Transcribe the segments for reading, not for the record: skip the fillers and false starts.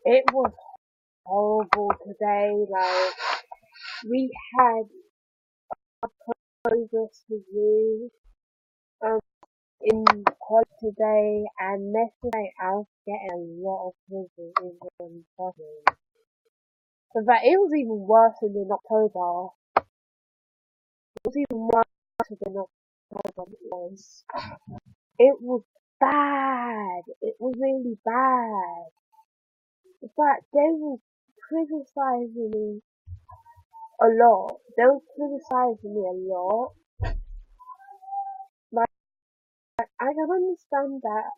It was horrible today. Like, we had progress review um in college today, and next day I was getting a lot of quizzes in studying. In fact, it was even worse than in October. It was even worse than October. It was bad. It was really bad. In fact, they were criticizing me a lot. They were criticizing me a lot. Like, I can understand that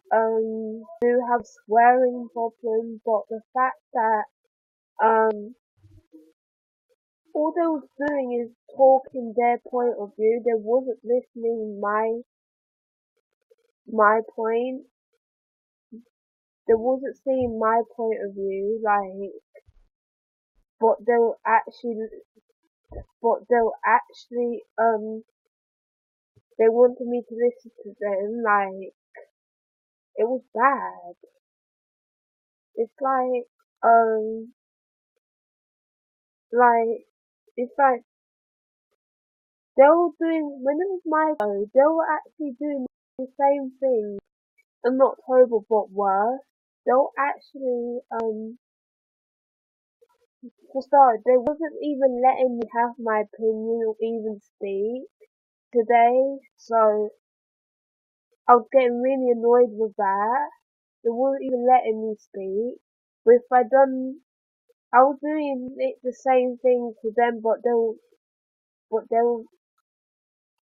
do have swearing problems, but the fact that all they was doing is talking their point of view. They wasn't listening my point. They wasn't seeing my point of view. Like, but they'll actually, they wanted me to listen to them. Like, it was bad. It's um, like, it's like they were doing, when it was my go, they were actually doing the same thing in October but worse. They were actually, for start, they wasn't even letting me have my opinion or even speak today, so I was getting really annoyed with that. They weren't even letting me speak. But if I was doing it the same thing to them, but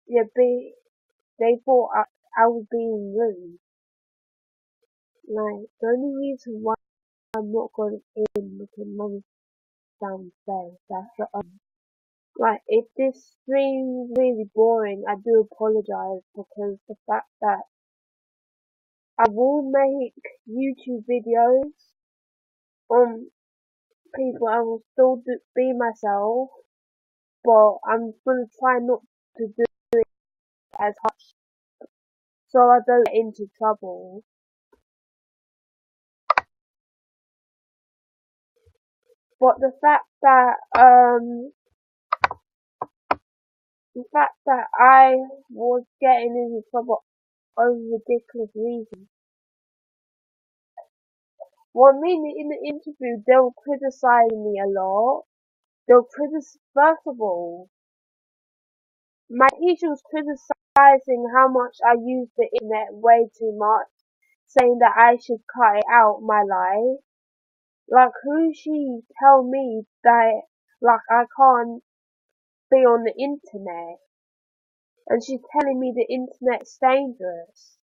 yeah, they thought I was being rude. Like, the only reason why I'm not going in because mum's downstairs, that's the like, if this stream is really boring, I do apologize because the fact that I will make YouTube videos on people, I will still be myself, but I'm gonna try not to do it as much so I don't get into trouble. But the fact that I was getting into trouble over ridiculous reasons. Well, I mean, in the interview, they were criticizing me a lot. They were first of all, my teacher was criticizing how much I used the internet way too much, saying that I should cut it out my life. Like, who she tell me that, like, I can't be on the internet? And she's telling me the internet's dangerous.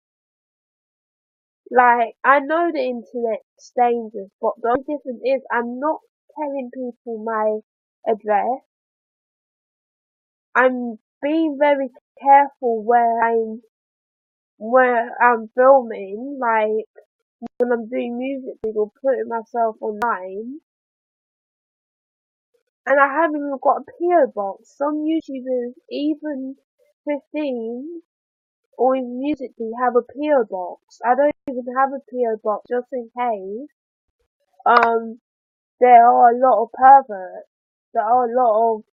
Like, I know the internet's dangerous, but the only difference is I'm not telling people my address. I'm being very careful where I'm filming, like when I'm doing music or putting myself online. And I haven't even got a PO box. Some YouTubers, even 15 or even Musically, have a PO box. I don't even have a PO box just in case. There are a lot of perverts. There are a lot of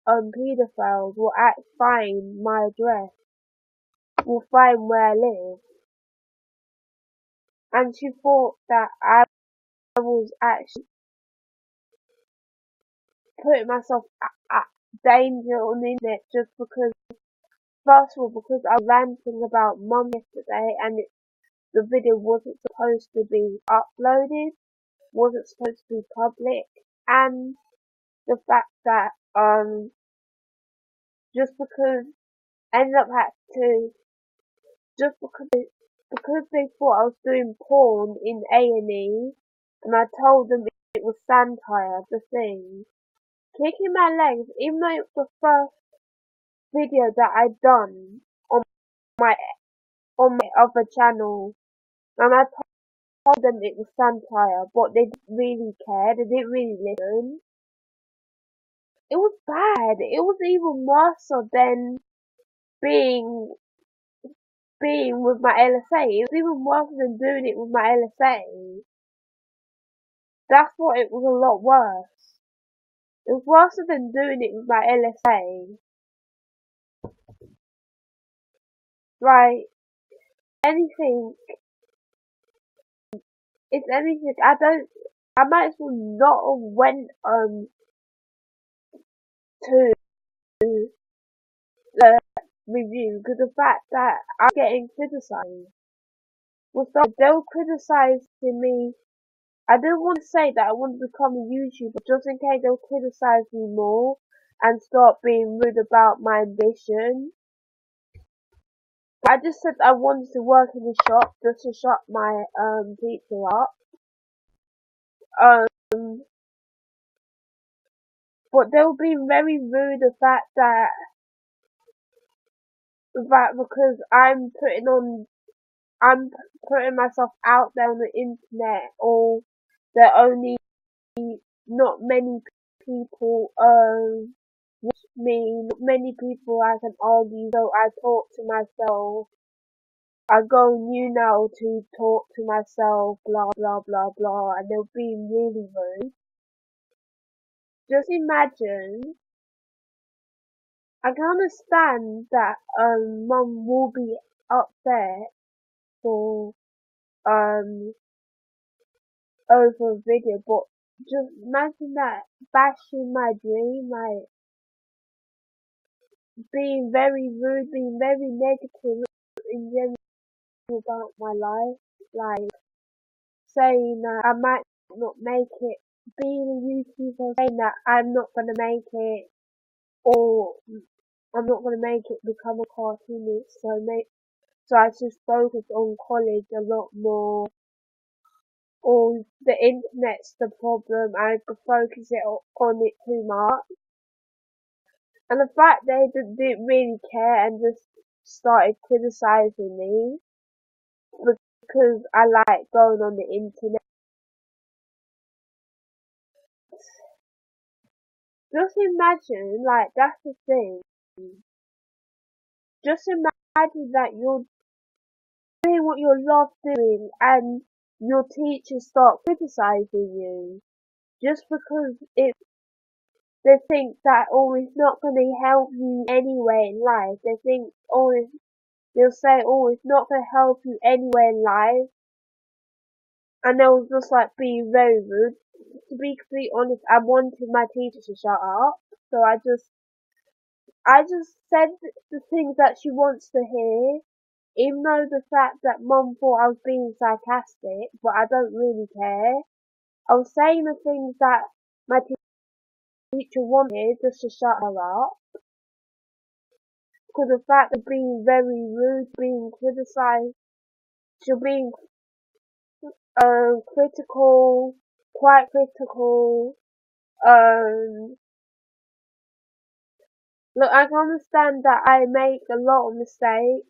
pedophiles will find my address, will find where I live. And she thought that I was actually putting myself at danger on the internet just because, first of all, because I was ranting about mum yesterday and the video wasn't supposed to be uploaded, wasn't supposed to be public, and the fact that, just because I ended up had to, just because they thought I was doing porn in A&E, and I told them it was satire, the thing. Kicking my legs, even though it was the first video that I'd done my on my other channel, and I told them it was satire, but they didn't really care. They didn't really listen. It was bad. It was even worse than being with my LSA. It was even worse than doing it with my LSA. That's what it was a lot worse. It was worse than doing it with my LSA. Like, anything, it's anything, I might as well not have went, to the review, because the fact that I'm getting criticised was that they were criticising me. I didn't want to say that I wanted to become a YouTuber just in case they'll criticize me more and start being rude about my ambition. But I just said I wanted to work in the shop just to shut my teacher up. Um, but they'll be very rude the fact because I'm putting myself out there on the internet, or there are only not many people with me, not many people I can argue, so I talk to myself. I go on you now to talk to myself, blah blah blah blah, and they're being really rude. Just imagine, I can understand that mum will be upset for um over a video, but just imagine that bashing my dream, like being very rude, being very negative in general about my life, like saying that I might not make it, being a YouTuber, saying that I'm not gonna make it, or I'm not gonna make it become a cartoonist, so I just focus on college a lot more, or the internet's the problem, I focus it on it too much. And the fact they didn't really care and just started criticizing me because I like going on the internet. Just imagine, like, that's the thing. Just imagine that you're doing what you love doing and your teachers start criticizing you just because they think that, oh, it's not going to help you anyway in life. They think, oh, they'll say, oh, it's not going to help you anywhere in life. And they will just like be very rude. To be completely honest, I wanted my teacher to shut up. So I just said the things that she wants to hear. Even though the fact that mum thought I was being sarcastic, but I don't really care. I was saying the things that my teacher wanted just to shut her up. Because the fact of being very rude, being criticized, she being critical, quite critical. Um, Look, I can understand that I make a lot of mistakes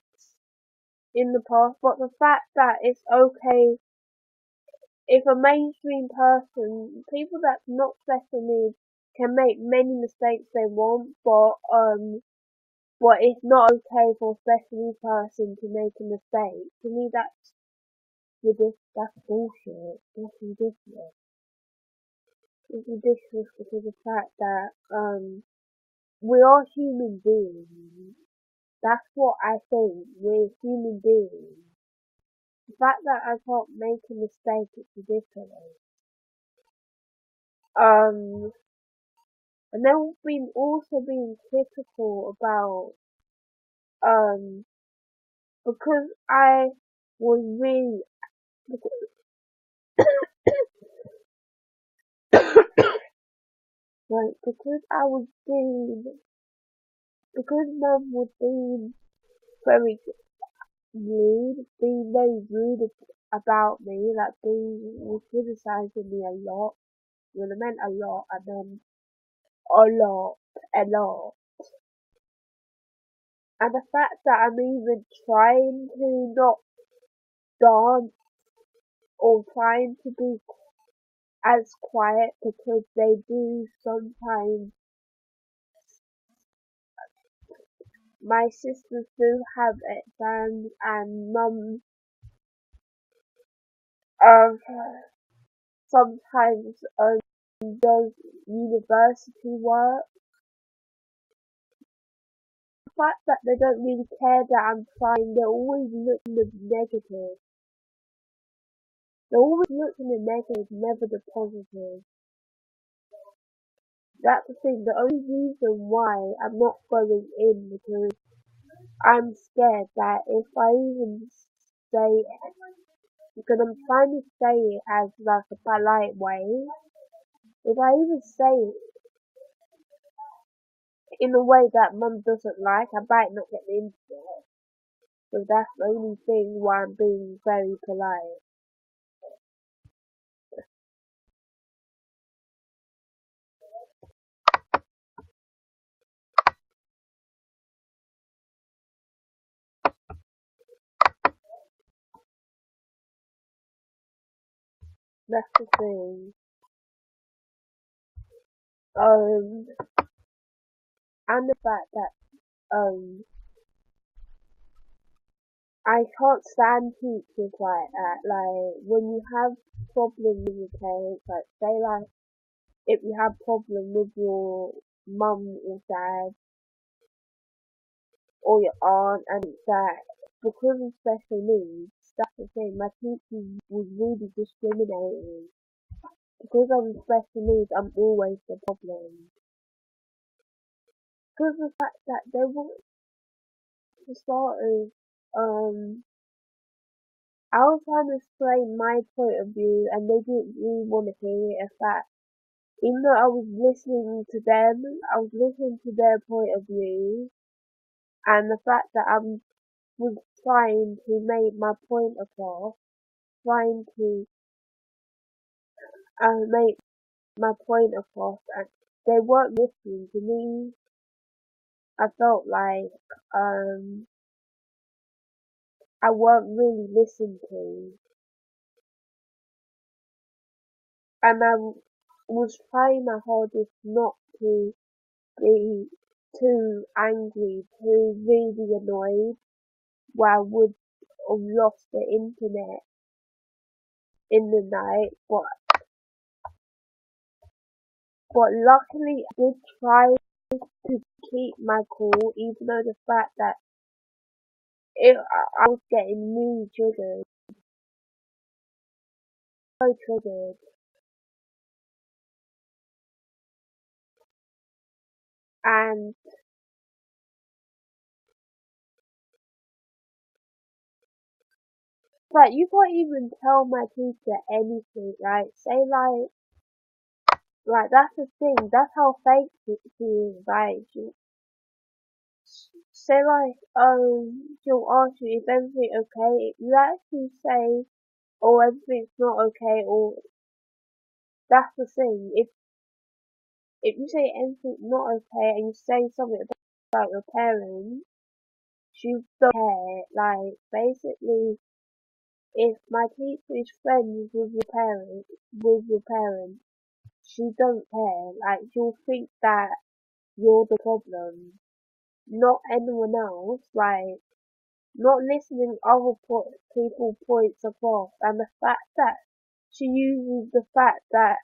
in the past, but the fact that it's okay if a mainstream person, people that's not special needs, can make many mistakes they want, but it's not okay for a special needs person to make a mistake. To me, that's bullshit. That's ridiculous. It's ridiculous because of the fact that we are human beings. That's what I think. We're human beings. The fact that I can't make a mistake is ridiculous. Um, and then been also being critical about um because I was really like because I was being because mum was being very being very rude about me, like being was criticizing me a lot. Well, it meant a lot, and then a lot. And the fact that I'm even trying to not dance or trying to be as quiet because they do sometimes. My sisters do have exams and mum, uh, sometimes does university work. The fact that they don't really care that I'm trying, they're always looking at the negative. They're always looking at the negative, never the positive. That's the thing, the only reason why I'm not going in because I'm scared that if I even say it, because I'm trying to say it as like a polite way, if I even say it in a way that mum doesn't like, I might not get into it. So that's the only thing why I'm being very polite. That's the thing. Um, and the fact that I can't stand teachers like that. Like when you have problems with your parents, like say like if you have problem with your mum or dad or your aunt and it's that because of special needs, that's the thing, my teacher was really discriminating. Because I'm special needs, I'm always the problem. Because of the fact that they want to start as, I was trying to explain my point of view and they didn't really want to hear it. In fact, even though I was listening to them, I was listening to their point of view and the fact that I was trying to make my point across, trying to make my point across and they weren't listening to me. I felt like I weren't really listened to and I was trying my hardest not to be too angry, too really annoyed where I would have lost the internet in the night but luckily I did try to keep my cool even though the fact that I was getting really triggered, so triggered and like you can't even tell my teacher anything, like say like that's the thing, that's how fake she is, like say like she'll ask you if everything okay, if you actually say oh everything's not okay or that's the thing, if you say anything's not okay and you say something about your parents, she don't care. Like basically if my teacher is friends with your parents, she don't care. Like she'll think that you're the problem, not anyone else. Like not listening other people points across, and the fact that she uses the fact that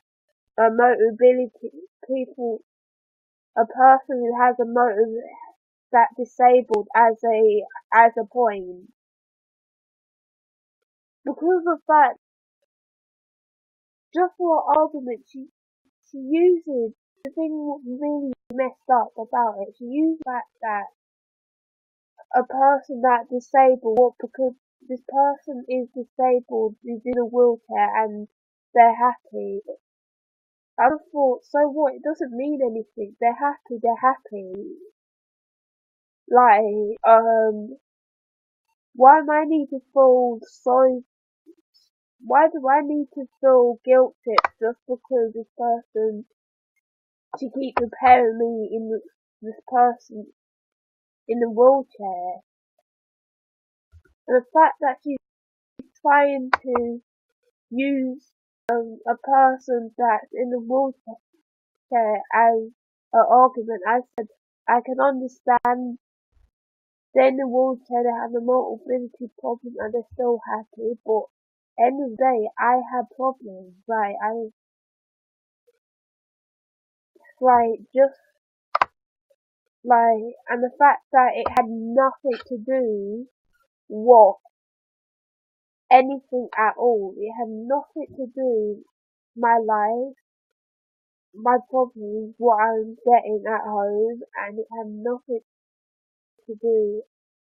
a mobility people, a person who has a motor that disabled as a point because of that. Just for argument, she uses the thing really messed up about it. She used the fact that a person that disabled, what because this person is disabled, is in a wheelchair and they're happy. I thought, so what? It doesn't mean anything. They're happy. They're happy. Like, why am I need to feel so? Why do I need to feel guilt trip just because this person? She keeps comparing me in this person in the wheelchair, and the fact that she's trying to use a person that's in the wheelchair as an argument. I said I can understand they're in the wheelchair, they have a mobility problem and they're still happy, but end of the day, I had problems. Just and the fact that it had nothing to do with anything at all. It had nothing to do with my life, my problems, what I'm getting at home, and it had nothing to do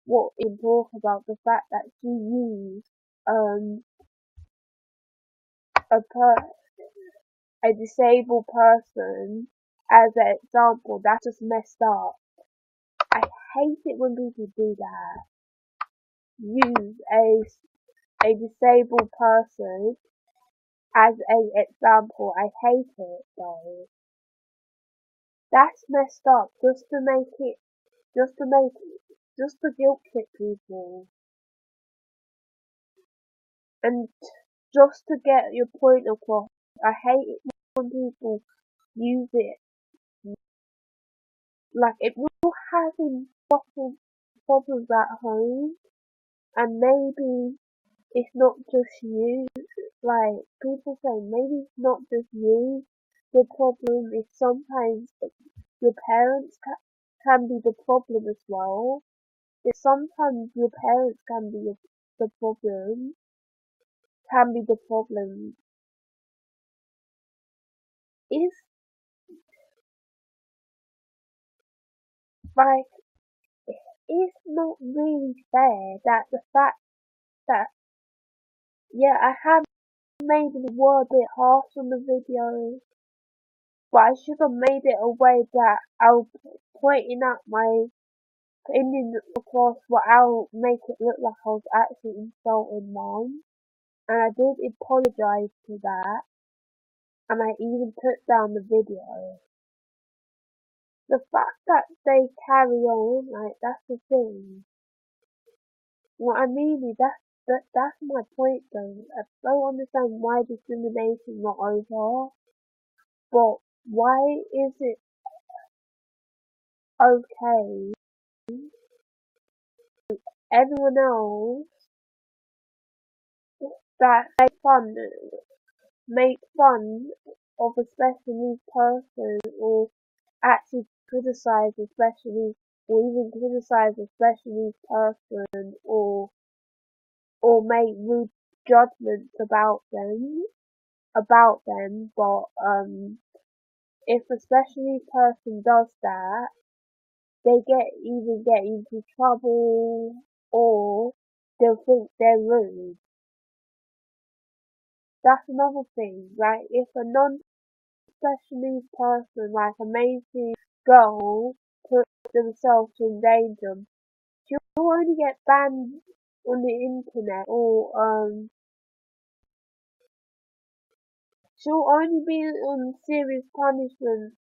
what in talk about the fact that she used a a disabled person as an example. That's just messed up. I hate it when people do that. Use a disabled person as an example. I hate it though. That's messed up just to guilt trip people and just to get your point across. I hate it when people use it like if you're having problems at home and maybe it's not just you. Like people say, maybe it's not just you. The problem is sometimes your parents can be the problem as well. If sometimes your parents can be the problem, can be the problem. It's like it's not really fair that the fact that yeah, I have maybe the word a bit harsh on the video, but I should have made it a way that I'll pointing out my opinion across without make it look like I was actually insulting mom. And I did apologise for that, and I even took down the video. The fact that they carry on, like, that's the thing. What I mean is that's my point though. I don't understand why discrimination not over, but why is it okay everyone else that make fun of a special needs person or actually criticize a special needs or even criticize a special needs person or make rude judgments about them, but if a special needs person does that, they get into trouble or they'll think they're rude. That's another thing. Like if a non-special needs person, like a mainstream girl, put themselves in danger, she'll only get banned on the internet or she'll only be on serious punishment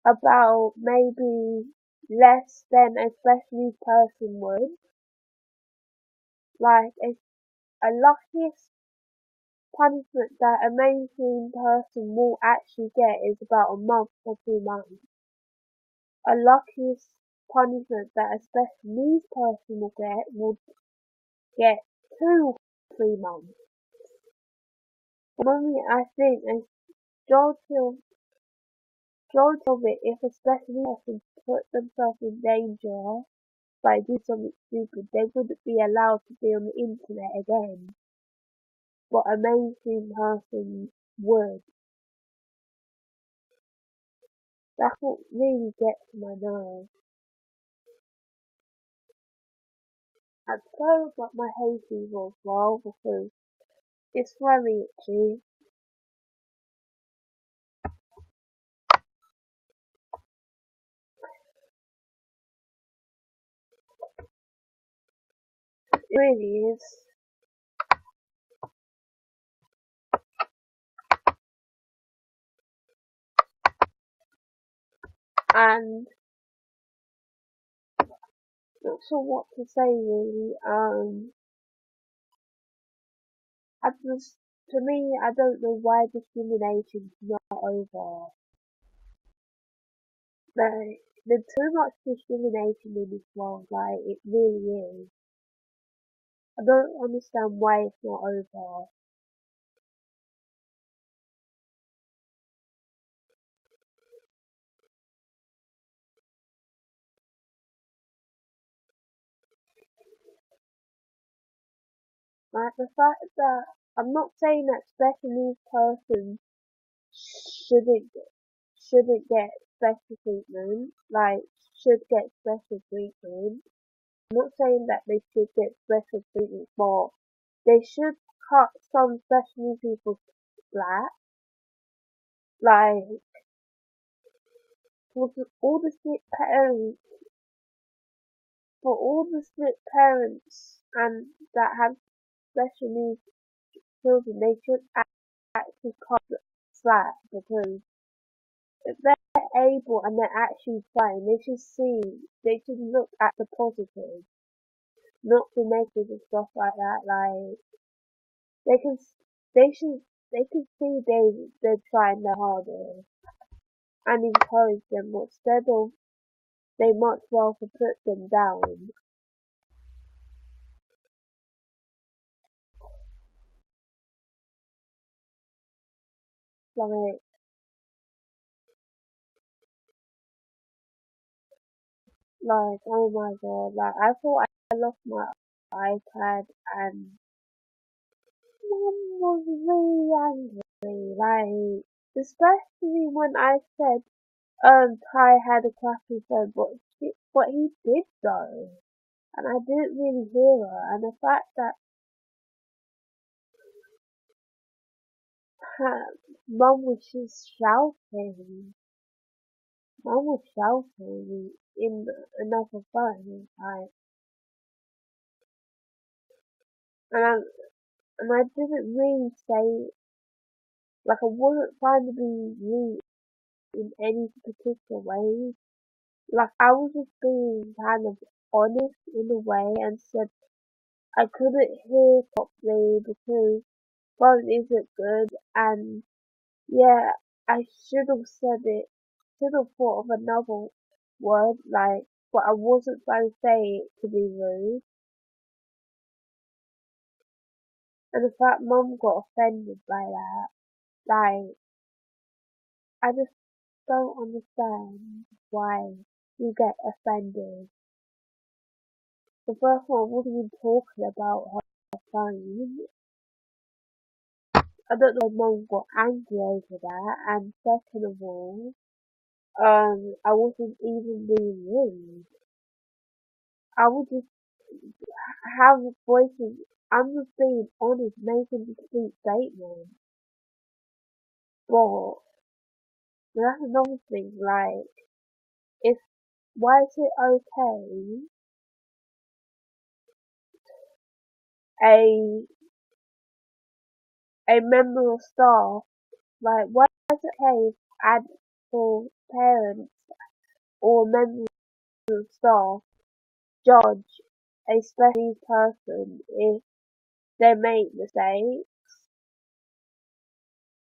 about maybe less than a special needs person would. Like a luckiest punishment that a mainstream person will actually get is about a month or 2 months. A luckiest punishment that a special needs person will get 2 or 3 months. Normally, I think a majority of it, if a special needs person put themselves in danger by doing something stupid, they wouldn't be allowed to be on the internet again. But a mainstream person would. That's what really gets to my nerves. I'm sorry about my hay fever as well because it's very itchy. It really is. And not sure what to say really. To me, I don't know why discrimination's not over. Like, there's too much discrimination in this world, like, it really is. I don't understand why it's not over. Like the fact that I'm not saying that special needs person shouldn't shouldn't get special treatment, like should get special treatment. I'm not saying that they should get special treatment, but they should cut some special needs people slack. Like all the sick parents, for all the sick parents and that have special needs children, they should actually cut the slack because if they're able and they're actually trying, they should look at the positive, not the negative and stuff like that. Like they can, they should, they can see they're trying their hardest and encourage them instead of they much rather put them down. Like, oh my god, like I thought I lost my iPad and mom was really angry, like especially when I said Ty had a crappy phone, but he did though, and I didn't really hear her, and the fact that her mum was just shouting, mum was shouting in another phone, like, and I, and I didn't really say, like I wasn't trying to be rude in any particular way, like I was just being kind of honest in a way and said I couldn't hear properly because phone isn't good and yeah, I should have said it, should have thought of another word like, but I wasn't trying to say it to be rude. And the fact mum got offended by that, like, I just don't understand why you get offended. The first one, I wasn't even talking about her phone. I don't know if mum got angry over that. And second of all, I wasn't even being rude. I was just have voices. I'm just being honest, making a complete statement. But that's another thing. Like, if why is it okay a a member of staff like why is it okay if for parents or members of staff judge a special needs person if they make mistakes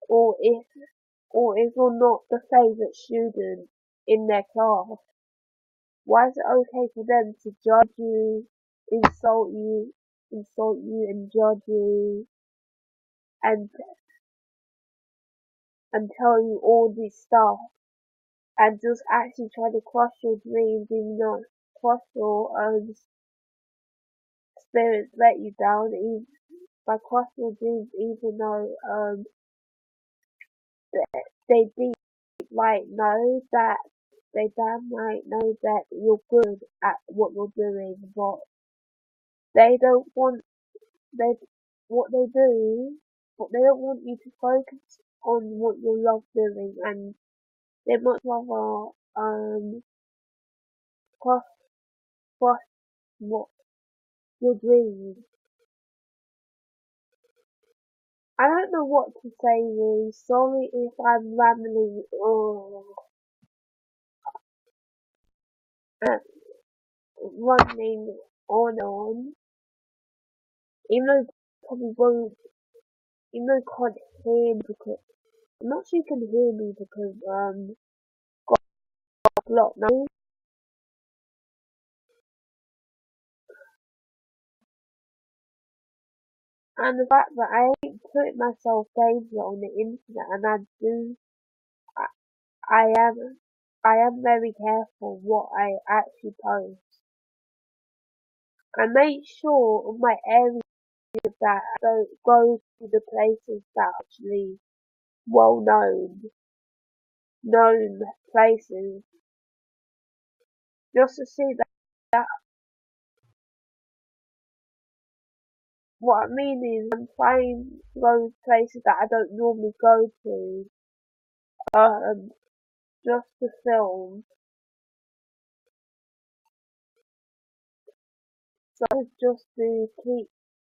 or if you're not the favourite student in their class? Why is it okay for them to judge you, insult you, and judge you and tell you all this stuff and just actually try to crush your dreams even though crush your spirits let you down even by crushing your dreams even though they deep right know that they damn right know that you're good at what you're doing but they don't want they what they do but they don't want you to focus on what you love doing and they much rather crush crush what your dreams. I don't know what to say really. Sorry if I'm rambling or uh, running on and on. Even though probably won't, even though you can't hear me because I'm not sure you can hear me because got blocked now. And the fact that I ain't put myself danger on the internet, and I, I am very careful what I actually post. I make sure on my area that I don't go to the places that are actually well known places, just to see that what I mean is I'm trying to go to places that I don't normally go to, um, just to film, so just to keep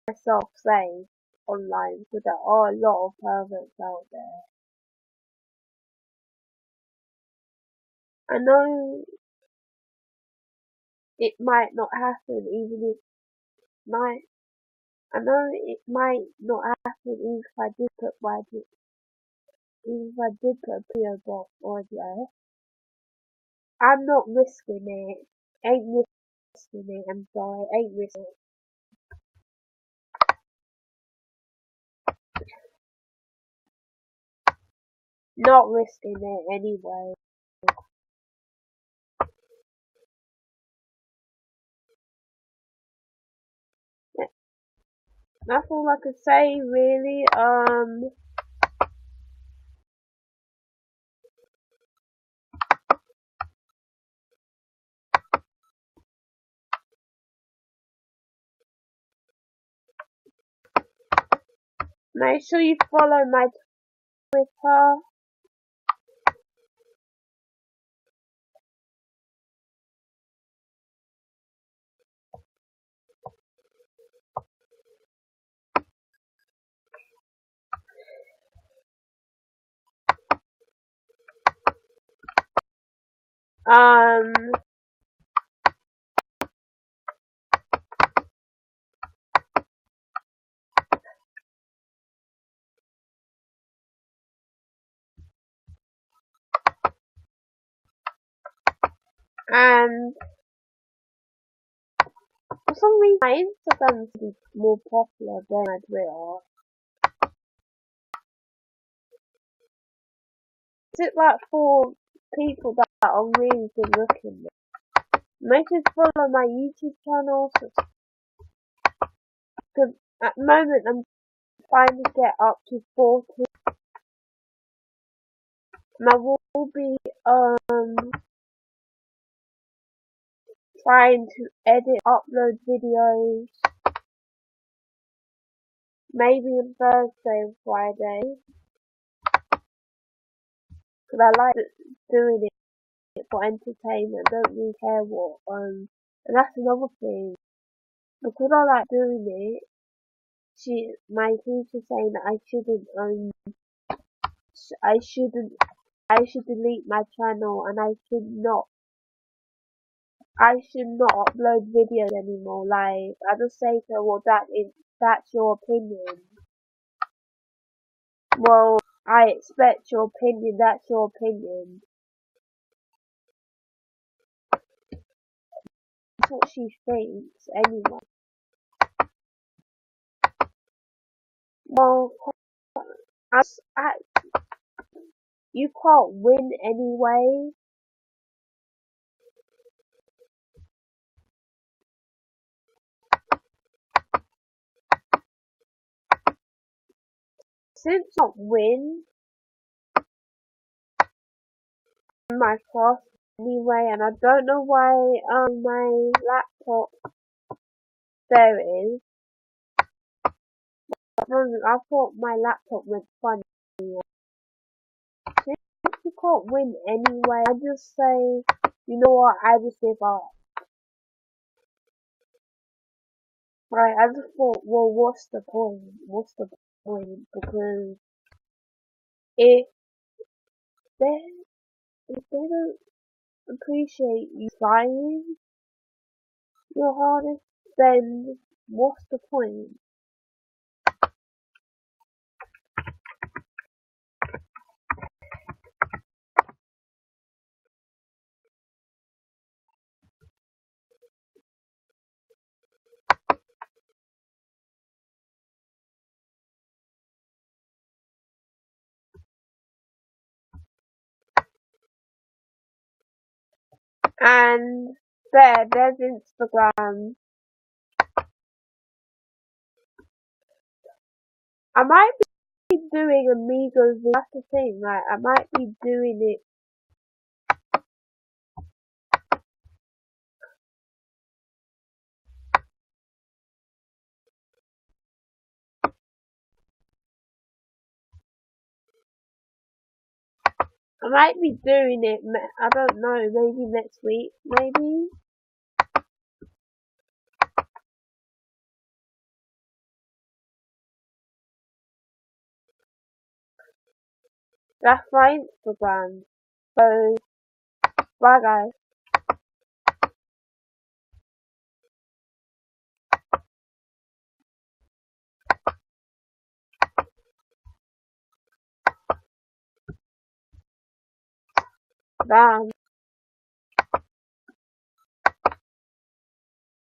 myself safe online, because there are a lot of perverts out there. I know it might not happen, even if might. I know it might not happen even if I did put even if I did put a PO box or address. I'm not risking it. Ain't risking it. I'm sorry. Ain't risking it. Not risking it anyway. That's all I can say really. Make sure you follow my Twitter. Um, and for some reason my Instagram is more popular than my Twitter. Is it like for people that are really good looking? Make sure to follow my YouTube channel, because at the moment I'm trying to get up to 40, and I will be trying to edit, upload videos, maybe on Thursday and Friday, because I like doing it for entertainment. I don't really care what. And that's another thing. Because I like doing it, my teacher saying that I shouldn't, I should delete my channel, and I should not upload videos anymore. Like, I just say to her, well, that's your opinion. Well, I expect your opinion, that's your opinion. That's what she thinks, anyway. Well, I, you can't win anyway. Since I can't win in my class anyway, and I don't know why my laptop there is. I thought my laptop went funny. Since you can't win anyway, I just say, you know what, I just give up. Right, I just thought, well, what's the point? What's the point? Because if they if they don't appreciate you trying your hardest, then what's the point? And there's Instagram. I might be doing Amigos, that's the thing, like, I might be doing it. I might be doing it, I don't know, maybe next week, maybe? That's my Instagram. So, bye guys. Bye.